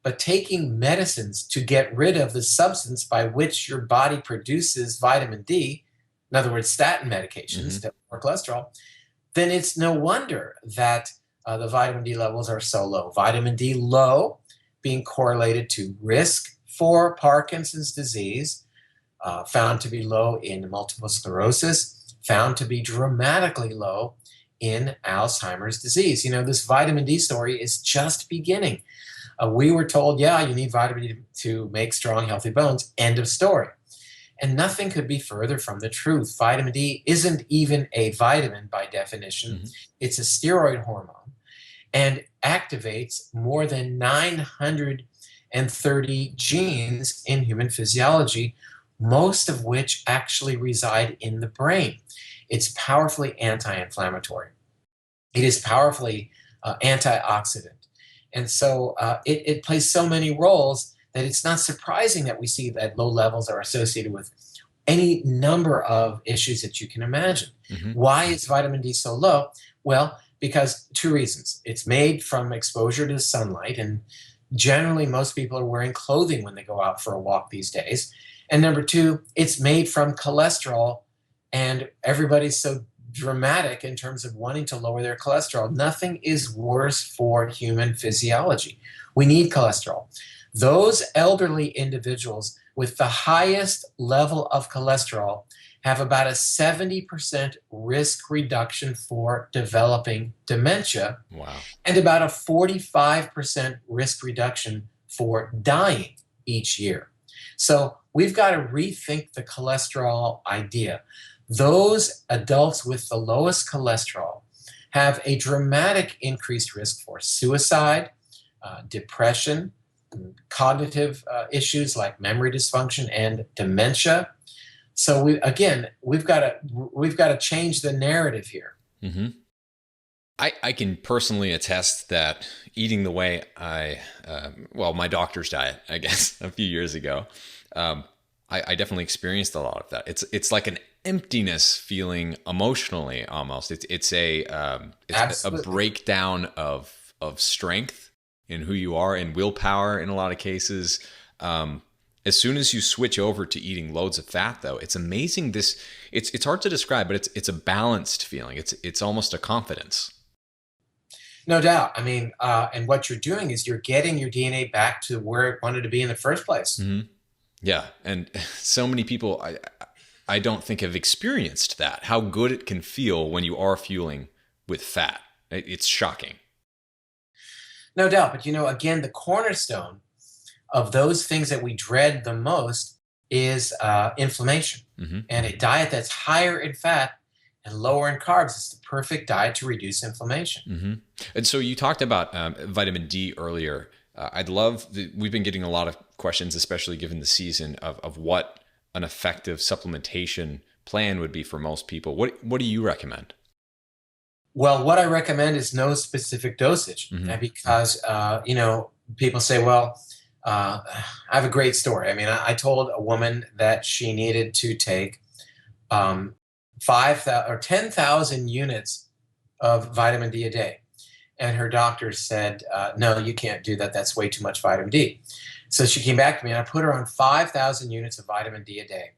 but taking medicines to get rid of the substance by which your body produces vitamin D, in other words, statin medications that lower cholesterol, then it's no wonder that the vitamin D levels are so low. Vitamin D low being correlated to risk for Parkinson's disease, found to be low in multiple sclerosis, found to be dramatically low in Alzheimer's disease. This vitamin D story is just beginning. We were told, yeah, you need vitamin D to make strong, healthy bones. End of story. And nothing could be further from the truth. Vitamin D isn't even a vitamin by definition. It's a steroid hormone and activates more than 930 genes in human physiology, most of which actually reside in the brain. It's powerfully anti-inflammatory. It is powerfully antioxidant. And so it plays so many roles that it's not surprising that we see that low levels are associated with any number of issues that you can imagine. Why is vitamin D so low? Well, because two reasons. It's made from exposure to sunlight, and generally most people are wearing clothing when they go out for a walk these days. And number two, it's made from cholesterol, and everybody's so dramatic in terms of wanting to lower their cholesterol. Nothing is worse for human physiology. We need cholesterol. Those elderly individuals with the highest level of cholesterol have about a 70% risk reduction for developing dementia. Wow. And about a 45% risk reduction for dying each year. So we've got to rethink the cholesterol idea. Those adults with the lowest cholesterol have a dramatic increased risk for suicide, depression, cognitive issues like memory dysfunction and dementia. So we've got to change the narrative here. I can personally attest that eating the way my doctor's diet, I guess, a few years ago, I definitely experienced a lot of that. It's like an emptiness feeling emotionally almost. It's a breakdown of strength in who you are and willpower in a lot of cases. As soon as you switch over to eating loads of fat, though, it's amazing. It's hard to describe, but it's a balanced feeling. It's almost a confidence. No doubt. I mean, and what you're doing is you're getting your DNA back to where it wanted to be in the first place. Yeah, and so many people I don't think have experienced that. How good it can feel when you are fueling with fat. It's shocking. No doubt. But again, the cornerstone of those things that we dread the most is inflammation. And a diet that's higher in fat and lower in carbs is the perfect diet to reduce inflammation. And so you talked about vitamin D earlier. We've been getting a lot of questions, especially given the season, of what an effective supplementation plan would be for most people. What do you recommend? Well, what I recommend is no specific dosage, because people say, well, I have a great story. I mean, I told a woman that she needed to take 5,000 or 10,000 units of vitamin D a day, and her doctor said, "No, you can't do that. That's way too much vitamin D." So she came back to me, and I put her on 5,000 units of vitamin D a day.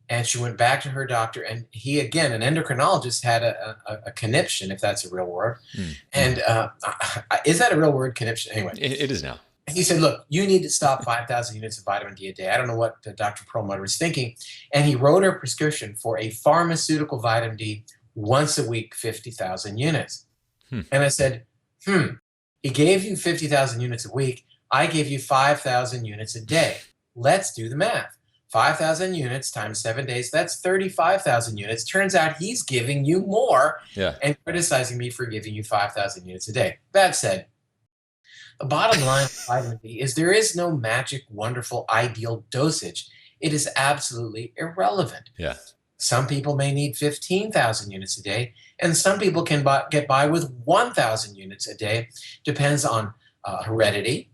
And she went back to her doctor, and he, again, an endocrinologist, had a conniption, if that's a real word. And is that a real word, conniption? Anyway. It is now. He said, look, you need to stop 5,000 units of vitamin D a day. I don't know what Dr. Perlmutter was thinking. And he wrote her a prescription for a pharmaceutical vitamin D once a week, 50,000 units. And I said, he gave you 50,000 units a week. I gave you 5,000 units a day. Let's do the math. 5,000 units times 7 days, that's 35,000 units. Turns out he's giving you more and criticizing me for giving you 5,000 units a day. That said, the bottom line of vitamin D is there is no magic, wonderful, ideal dosage. it is absolutely irrelevant. Yeah. Some people may need 15,000 units a day, and some people can get by with 1,000 units a day. Depends on heredity,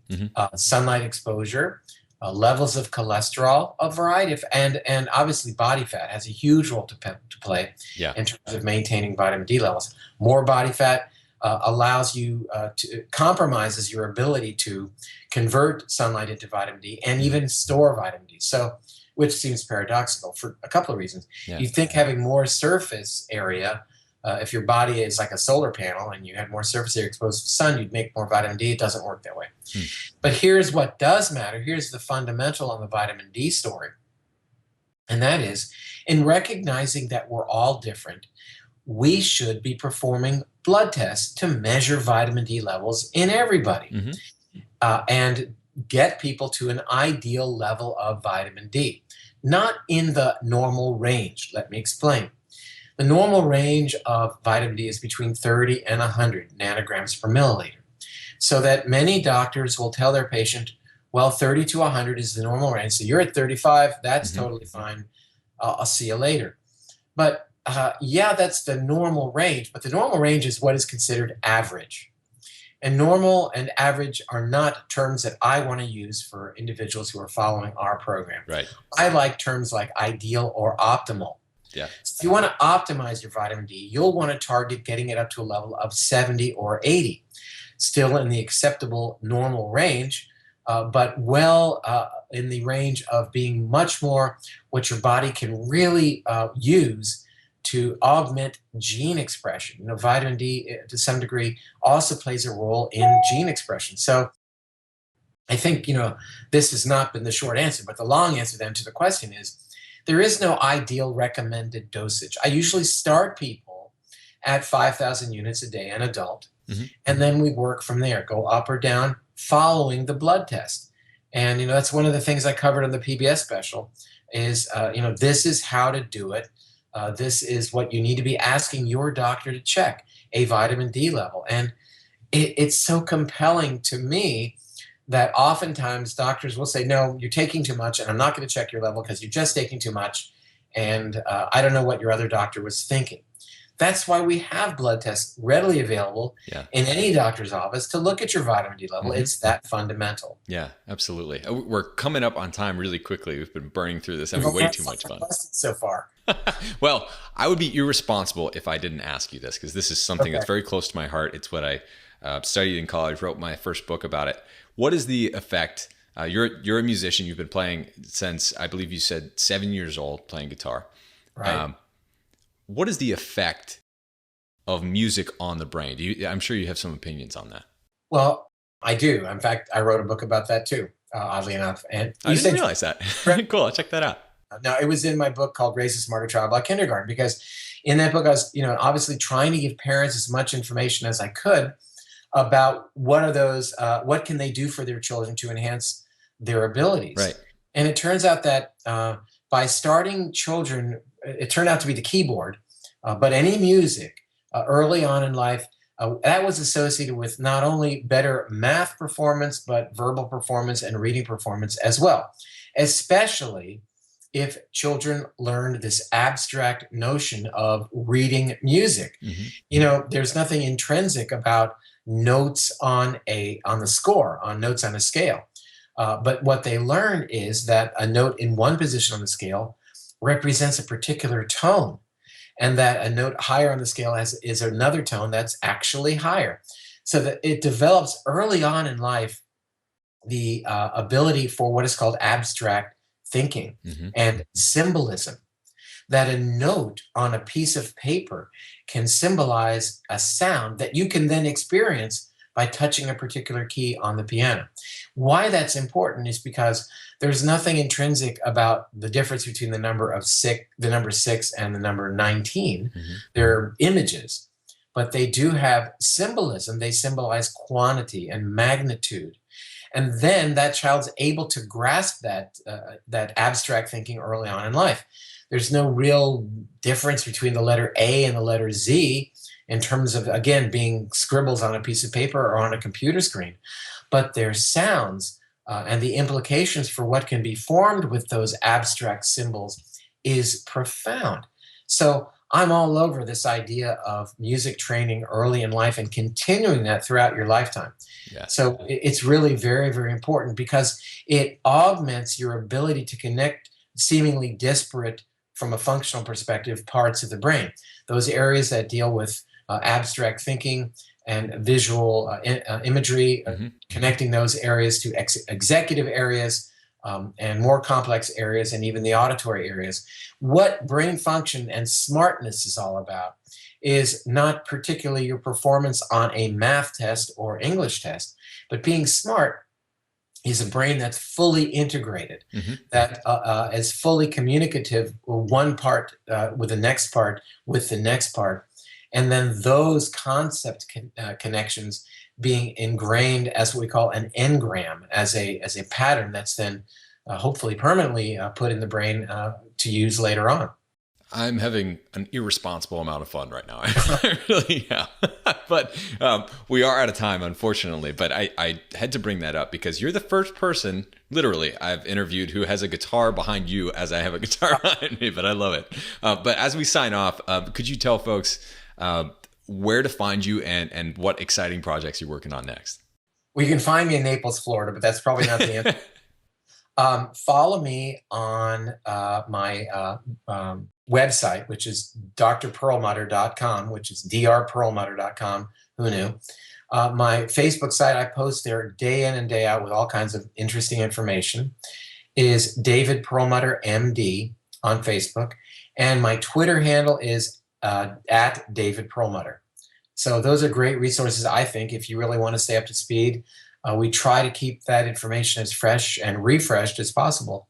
sunlight exposure, levels of cholesterol, a variety of, and obviously body fat has a huge role to play in terms of maintaining vitamin D levels. More body fat allows you to compromises your ability to convert sunlight into vitamin D and even store vitamin D. So, which seems paradoxical for a couple of reasons. Yeah. You think having more surface area, if your body is like a solar panel and you had more surface area exposed to the sun, you'd make more vitamin D. It doesn't work that way. But here's what does matter. Here's the fundamental on the vitamin D story. And that is, in recognizing that we're all different, we should be performing blood tests to measure vitamin D levels in everybody and get people to an ideal level of vitamin D, not in the normal range. Let me explain. The normal range of vitamin D is between 30 and 100 nanograms per milliliter. So that many doctors will tell their patient, well, 30 to 100 is the normal range. So you're at 35, that's totally fine. I'll see you later. But yeah, that's the normal range, but the normal range is what is considered average. And normal and average are not terms that I want to use for individuals who are following our program. Right. I like terms like ideal or optimal. Yeah. So if you want to optimize your vitamin D, you'll want to target getting it up to a level of 70 or 80, still in the acceptable normal range, but well in the range of being much more what your body can really use to augment gene expression. You know, vitamin D to some degree also plays a role in gene expression. So I think, this has not been the short answer, but the long answer then to the question is there is no ideal recommended dosage. I usually start people at 5,000 units a day, an adult, and then we work from there, go up or down following the blood test. And, that's one of the things I covered on the PBS special is, this is how to do it. This is what you need to be asking your doctor to check, a vitamin D level. And it's so compelling to me that oftentimes doctors will say, no, you're taking too much, and I'm not going to check your level because you're just taking too much, and I don't know what your other doctor was thinking. That's why we have blood tests readily available in any doctor's office to look at your vitamin D level. It's that fundamental. Yeah, absolutely. We're coming up on time really quickly. We've been burning through this, having way too much fun so far. Well, I would be irresponsible if I didn't ask you this, because this is something that's very close to my heart. It's what I studied in college, wrote my first book about it. What is the effect? You're a musician. You've been playing since, I believe you said 7 years old, playing guitar. Right. What is the effect of music on the brain? I'm sure you have some opinions on that. Well, I do. In fact, I wrote a book about that too, oddly enough. And I didn't realize that. Cool. I'll check that out. No, it was in my book called Raise a Smarter Child by Kindergarten, because in that book I was, obviously trying to give parents as much information as I could about what can they do for their children to enhance their abilities. Right. And it turns out that by starting children, it turned out to be the keyboard, but any music early on in life, that was associated with not only better math performance, but verbal performance and reading performance as well, especially if children learned this abstract notion of reading music. There's nothing intrinsic about notes on the score, on notes on a scale. But what they learn is that a note in one position on the scale represents a particular tone, and that a note higher on the scale is another tone that's actually higher. So that it develops early on in life the ability for what is called abstract thinking and symbolism, that a note on a piece of paper can symbolize a sound that you can then experience by touching a particular key on the piano. Why that's important is because there's nothing intrinsic about the difference between the number 6 and the number 19. They're images, but they do have symbolism. They symbolize quantity and magnitude. And then that child's able to grasp that abstract thinking early on in life. There's no real difference between the letter A and the letter Z in terms of, again, being scribbles on a piece of paper or on a computer screen. But their sounds and the implications for what can be formed with those abstract symbols is profound. So I'm all over this idea of music training early in life and continuing that throughout your lifetime. Yeah. So it's really very, very important because it augments your ability to connect seemingly disparate, from a functional perspective, parts of the brain. Those areas that deal with abstract thinking and visual imagery, connecting those areas to executive areas, and more complex areas, and even the auditory areas. What brain function and smartness is all about is not particularly your performance on a math test or English test, but being smart is a brain that's fully integrated, that is fully communicative, one part with the next part, with the next part, and then those concept connections being ingrained as what we call an engram, as a pattern that's then hopefully permanently put in the brain to use later on. I'm having an irresponsible amount of fun right now. I really am. But we are out of time, unfortunately. But I had to bring that up because you're the first person, literally, I've interviewed who has a guitar behind you as I have a guitar behind me. But I love it. But as we sign off, could you tell folks where to find you and what exciting projects you're working on next? Well, you can find me in Naples, Florida, but that's probably not the answer. Follow me on my website, which is drperlmutter.com, which is drperlmutter.com. Who knew? My Facebook site, I post there day in and day out with all kinds of interesting information, is David Perlmutter, MD, on Facebook. And my Twitter handle is at David Perlmutter. So those are great resources, I think, if you really want to stay up to speed. We try to keep that information as fresh and refreshed as possible.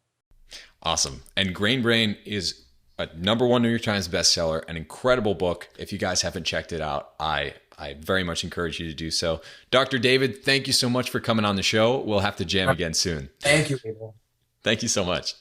Awesome. And Grain Brain is a #1 New York Times bestseller, an incredible book. If you guys haven't checked it out, I very much encourage you to do so. Dr. David, thank you so much for coming on the show. We'll have to jam again soon. Thank you, Abel. Thank you so much.